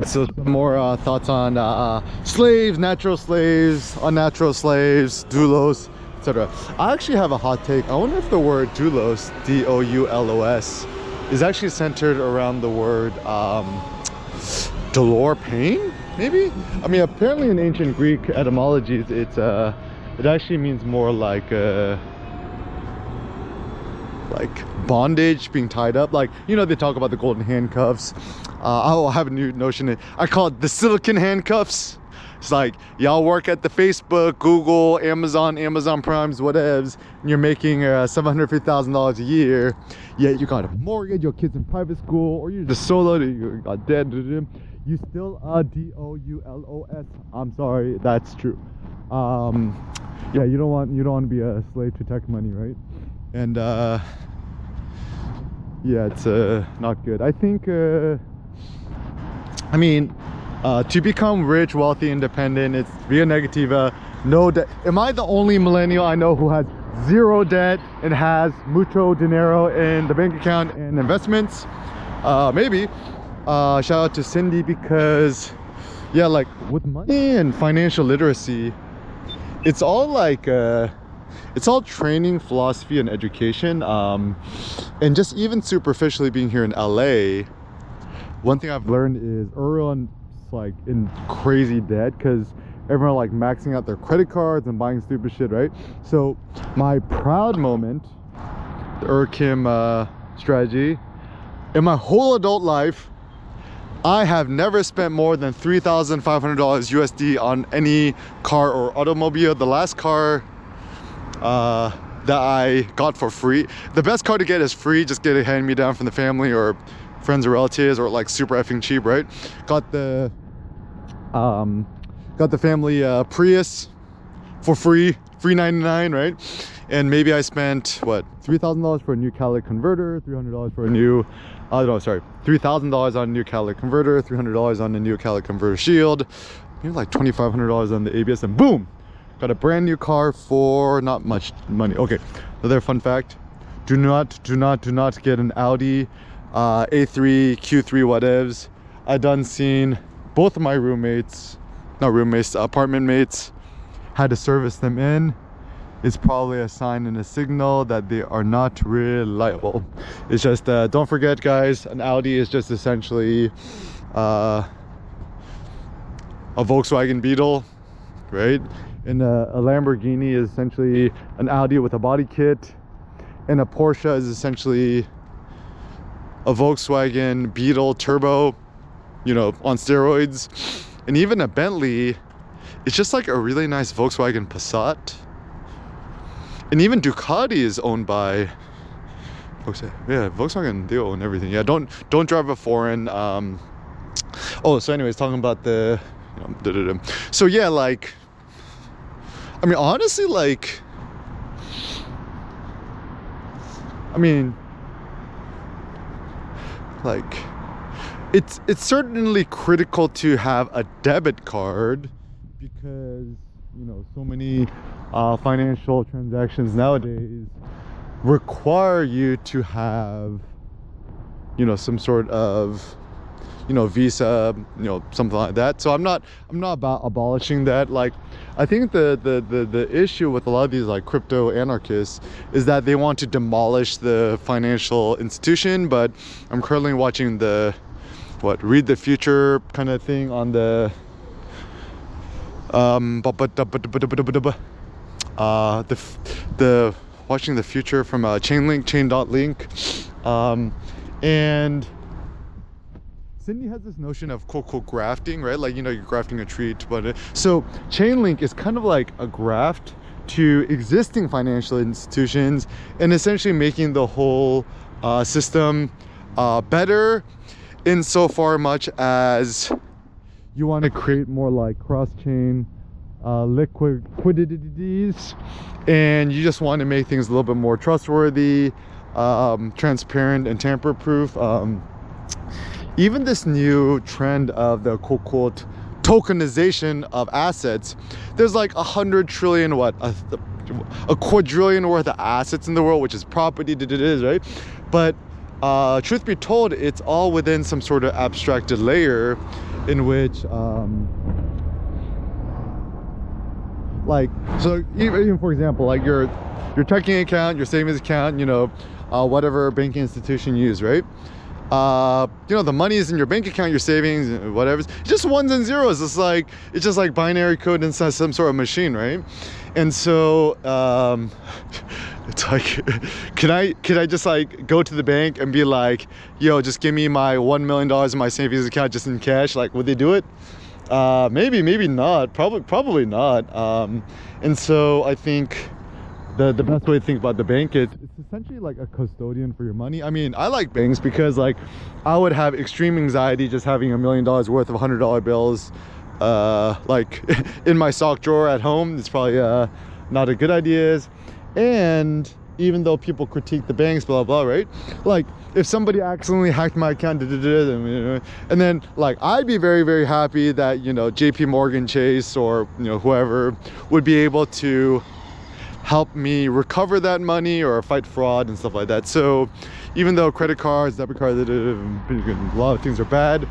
So some more thoughts on slaves, natural slaves, unnatural slaves, doulos, etc. I actually have a hot take. I wonder if the word doulos, D-O-U-L-O-S, is actually centered around the word dolor, pain, maybe? I mean, apparently in ancient Greek etymologies, it actually means more like bondage, being tied up. Like, you know, they talk about the golden handcuffs. I'll have a new notion. I call it the silicon handcuffs. It's like, y'all work at the Facebook, Google, Amazon Primes, whatevs, and you're making $750,000 a year, yet you got a mortgage, your kids in private school, or you're just solo, you got dead. You still D-O-U-L-O-S. I'm sorry, that's true. Yeah, you don't want to be a slave to tech money, right? And yeah, it's not good. I think I mean, to become rich, wealthy, independent, it's via negativa, no debt. Am I the only millennial I know who has zero debt and has mucho dinero in the bank account and investments? Maybe. Shout out to Cindy, because yeah, like with money and financial literacy, it's all like it's all training, philosophy, and education. And just even superficially being here in LA, one thing I've learned is everyone's like in crazy debt because everyone like maxing out their credit cards and buying stupid shit, right? So my proud moment, the Kim strategy, in my whole adult life, I have never spent more than $3,500 USD on any car or automobile. The last car that I got for free, the best car to get is free, just get it hand me down from the family or friends or relatives, or like super effing cheap, right? Got the family Prius for free, free 99, right? And maybe I spent what, $3,000 for a new catalytic converter, $300 for a new $3,000 on a new catalytic converter, $300 on a new catalytic converter shield, maybe like $2,500 on the ABS, and boom, got a brand new car for not much money. Okay, another fun fact: do not get an Audi A3, Q3, whatevs. I done seen both of my apartment mates had to service them in. It's probably a sign and a signal that they are not reliable. It's just don't forget, guys, an Audi is just essentially a Volkswagen Beetle, right? And a Lamborghini is essentially an Audi with a body kit, and a Porsche is essentially a Volkswagen Beetle turbo, you know, on steroids. And even a Bentley, it's just like a really nice Volkswagen Passat. And even Ducati is owned by Volkswagen. They own everything. Yeah, don't drive a foreign. Oh, so anyways, talking about the, you know, so yeah, like, I mean, honestly, like, I mean, like, it's certainly critical to have a debit card, because, you know, so many financial transactions nowadays require you to have, you know, some sort of, you know, Visa, you know, something like that. So I'm not about abolishing that. Like, I think the issue with a lot of these like crypto anarchists is that they want to demolish the financial institution. But I'm currently watching the Read the Future kind of thing on the watching the future from chain.link, and Cindy has this notion of quote grafting, right? Like, you know, you're grafting a tree to put it. So Chainlink is kind of like a graft to existing financial institutions, and essentially making the whole system better, insofar much as you want to create more like cross-chain liquidities, and you just want to make things a little bit more trustworthy, transparent, and tamper-proof. Even this new trend of the quote tokenization of assets, there's like 100 trillion, a quadrillion worth of assets in the world, which is property, right? But truth be told, it's all within some sort of abstracted layer in which like, so even for example, like your checking account, your savings account, you know, whatever banking institution you use, right? You know, the money is in your bank account, your savings, whatever. It's just ones and zeros. It's just like binary code inside some sort of machine, right? And so it's like, can I just like go to the bank and be like, yo, just give me my $1 million in my savings account just in cash? Like, would they do it? Maybe not. Probably not. And so I think the best way to think about the bank is it's essentially like a custodian for your money. I mean, I like banks because like I would have extreme anxiety just having $1 million worth of $100 bills like in my sock drawer at home. It's probably not a good idea. And even though people critique the banks, blah blah, right? Like if somebody accidentally hacked my account, and then like I'd be very, very happy that, you know, JP Morgan Chase or, you know, whoever would be able to help me recover that money or fight fraud and stuff like that. So even though credit cards, debit cards, a lot of things are bad,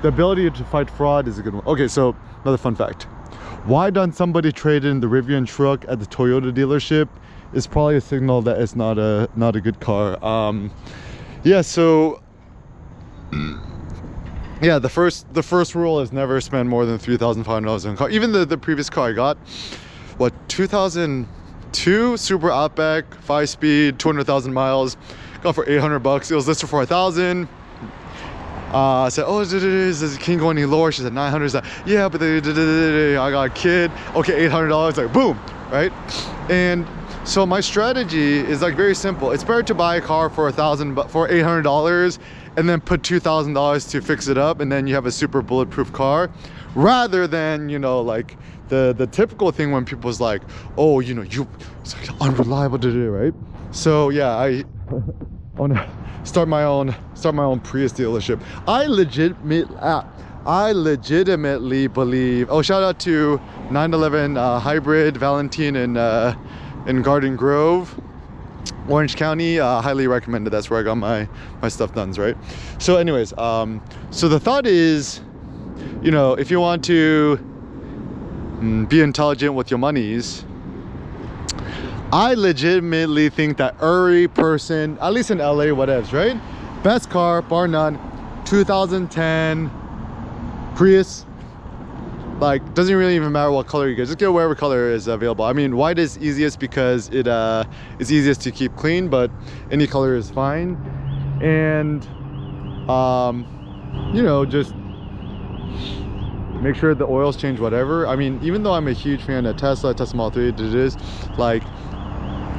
the ability to fight fraud is a good one. Okay, so another fun fact. Why don't somebody trade in the Rivian truck at the Toyota dealership is probably a signal that it's not a good car. Yeah, so yeah, the first rule is never spend more than $3,500 on a car. Even the previous car I got, what, 2002 Super Outback 5-speed, 200,000 miles, got for $800. It was listed for $1,000. I said, oh, can you go any lower? She said 900. Said, yeah, but I got a kid. Okay, $800. Like boom, right? And so my strategy is like very simple. It's better to buy a car for $800 and then put $2,000 to fix it up, and then you have a super bulletproof car, rather than, you know, like the typical thing when people's like, oh, you know, it's like unreliable to do, right? So yeah, I want to start my own Prius dealership. I legitimately believe. Oh, shout out to 911 Hybrid Valentine in Garden Grove, Orange County. Highly recommended. That's where I got my stuff done, right? So anyways, so the thought is, you know, if you want to be intelligent with your monies, I legitimately think that every person, at least in LA, whatevs, right? Best car, bar none, 2010 Prius. Like, doesn't really even matter what color you get, just get whatever color is available. I mean, white is easiest because it is easiest to keep clean, but any color is fine. And you know, just make sure the oils change, whatever. I mean, even though I'm a huge fan of Tesla Model 3, it is like,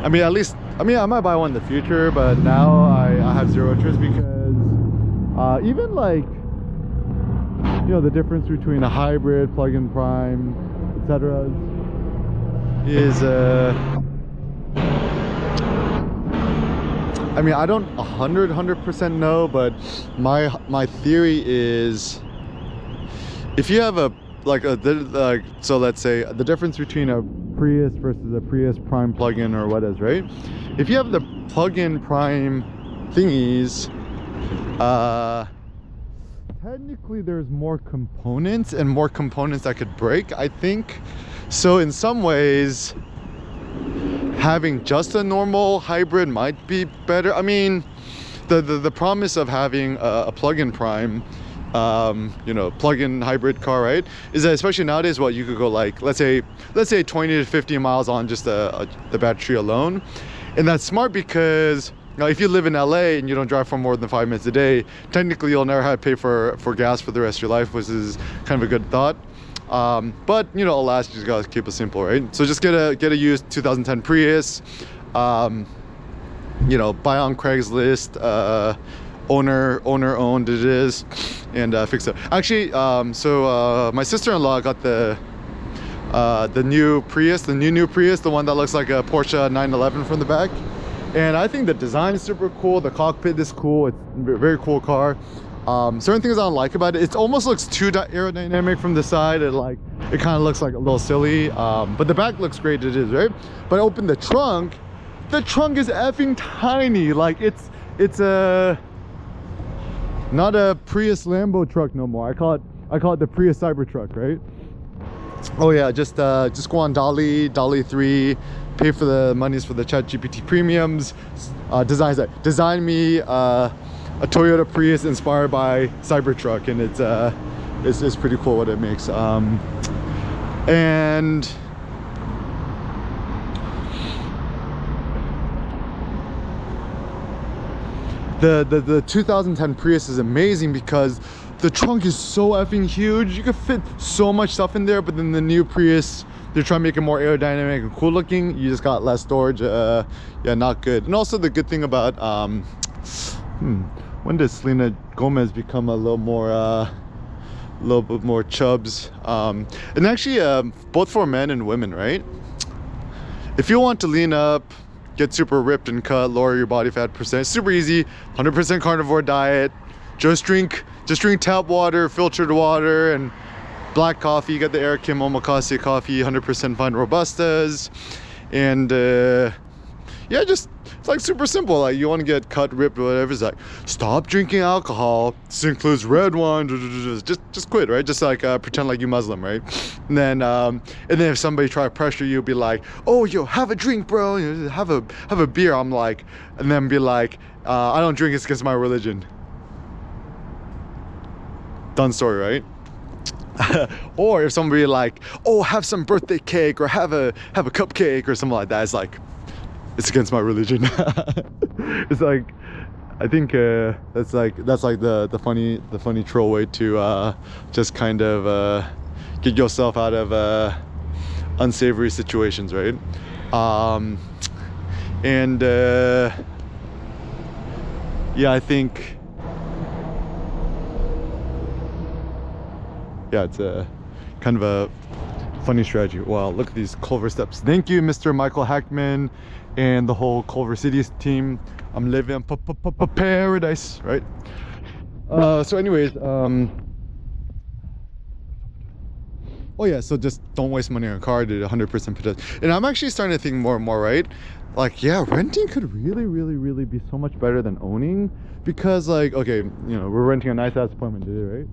I mean, at least, I mean, I might buy one in the future, but now I have zero interest because even like, you know, the difference between a hybrid, plug-in prime, etc. is I mean, I don't 100% know, but my theory is, if you have so let's say the difference between a Prius versus a Prius prime plug-in or what is, right? If you have the plug-in prime thingies, technically there's more components that could break, I think. So in some ways, having just a normal hybrid might be better. I mean, the promise of having a plug-in prime, you know, plug-in hybrid car, right, is that especially nowadays, what you could go like, let's say 20 to 50 miles on just the battery alone. And that's smart because, now, if you live in LA and you don't drive for more than 5 minutes a day, technically you'll never have to pay for gas for the rest of your life, which is kind of a good thought. But you know, alas, you just gotta keep it simple, right? So just get a used 2010 Prius, you know, buy on Craigslist, owner owned it is, and fix it. Actually, so my sister-in-law got the new Prius, the new Prius, the one that looks like a Porsche 911 from the back. And I think the design is super cool. The cockpit is cool. It's a very cool car. Certain things I don't like about it, it almost looks too aerodynamic from the side. It kind of looks like a little silly. But the back looks great, it is, right? But I opened the trunk is effing tiny. Like it's not a Prius Lambo truck no more. I call it the Prius Cybertruck, right? Oh yeah, just go on Dolly 3, pay for the monies for the ChatGPT premiums, design me a Toyota Prius inspired by Cybertruck, and it's pretty cool what it makes. And the 2010 Prius is amazing because the trunk is so effing huge. You can fit so much stuff in there, but then the new Prius, they're trying to make it more aerodynamic and cool looking. You just got less storage. Yeah, not good. And also the good thing about when did Selena Gomez become a little bit more chubs? And actually both for men and women, right? If you want to lean up, get super ripped and cut, lower your body fat percent, super easy. 100% carnivore diet. Just drink tap water, filtered water, and black coffee. You got the Eric Kim Omakase coffee, 100% fine Robustas. And yeah, just it's like super simple. Like you want to get cut, ripped, whatever. It's like stop drinking alcohol. This includes red wine. Just quit, right? Just like pretend like you Muslim, right? And then if somebody try to pressure you, be like, oh yo, have a drink, bro. You know, have a beer. I'm like, and then be like, I don't drink. It's against my religion. Done story, right? Or if somebody like, oh, have some birthday cake or have a cupcake or something like that, it's like, it's against my religion. It's like, I think that's like the funny troll way to just kind of get yourself out of unsavory situations, right? And yeah, I think, yeah, it's a kind of a funny strategy. Wow, look at these Culver steps. Thank you, Mr. Michael Hackman and the whole Culver City team. I'm living paradise, right? So anyways, oh yeah, so just don't waste money on a car. Did 100% pedestrian. And I'm actually starting to think more and more, right? Like, yeah, renting could really be so much better than owning, because like, okay, you know, we're renting a nice ass apartment today,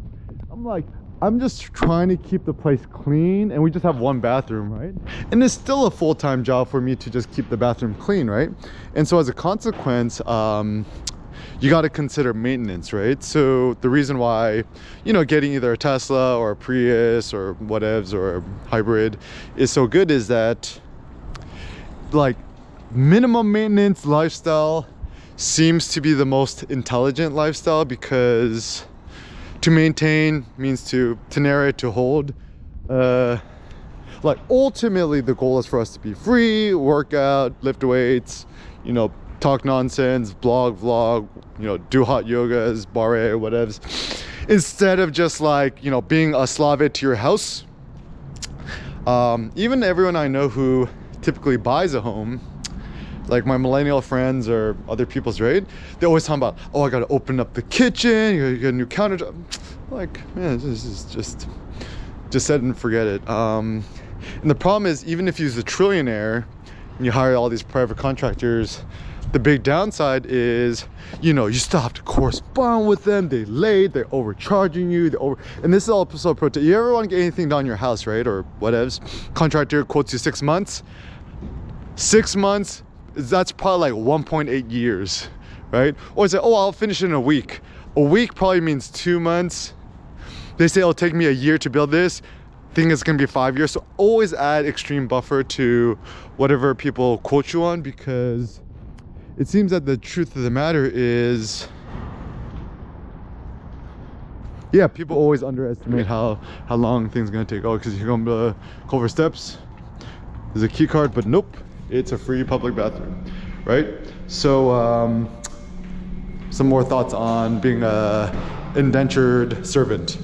right? I'm just trying to keep the place clean, and we just have one bathroom, right? And it's still a full-time job for me to just keep the bathroom clean, right? And so as a consequence, you got to consider maintenance, right? So the reason why, you know, getting either a Tesla or a Prius or whatevs or a hybrid is so good is that, like, minimum maintenance lifestyle seems to be the most intelligent lifestyle, because to maintain means to narrate, to hold. Like ultimately the goal is for us to be free, work out, lift weights, you know, talk nonsense, vlog, you know, do hot yogas, barre, whatevs, instead of just like, you know, being a slave to your house. Even everyone I know who typically buys a home, like my millennial friends or other people's, right? They always talk about, oh, I gotta open up the kitchen, you get a new countertop. Like, man, this is just set and forget it. And the problem is, even if you're a trillionaire and you hire all these private contractors, the big downside is, you know, you still have to correspond with them. They late, they're overcharging you, and this is also pro tip. You ever want to get anything done in your house, right? Or whatevs, contractor quotes you 6 months. 6 months, that's probably like 1.8 years, right? Or say, oh, I'll finish it in a week. A week probably means 2 months. They say it'll take me a year to build this. I think it's gonna be 5 years. So always add extreme buffer to whatever people quote you on, because it seems that the truth of the matter is, yeah, people always underestimate how long things are gonna take. Oh, because you're going to Culver Steps, there's a key card, but nope, it's a free public bathroom, right? So some more thoughts on being a indentured servant.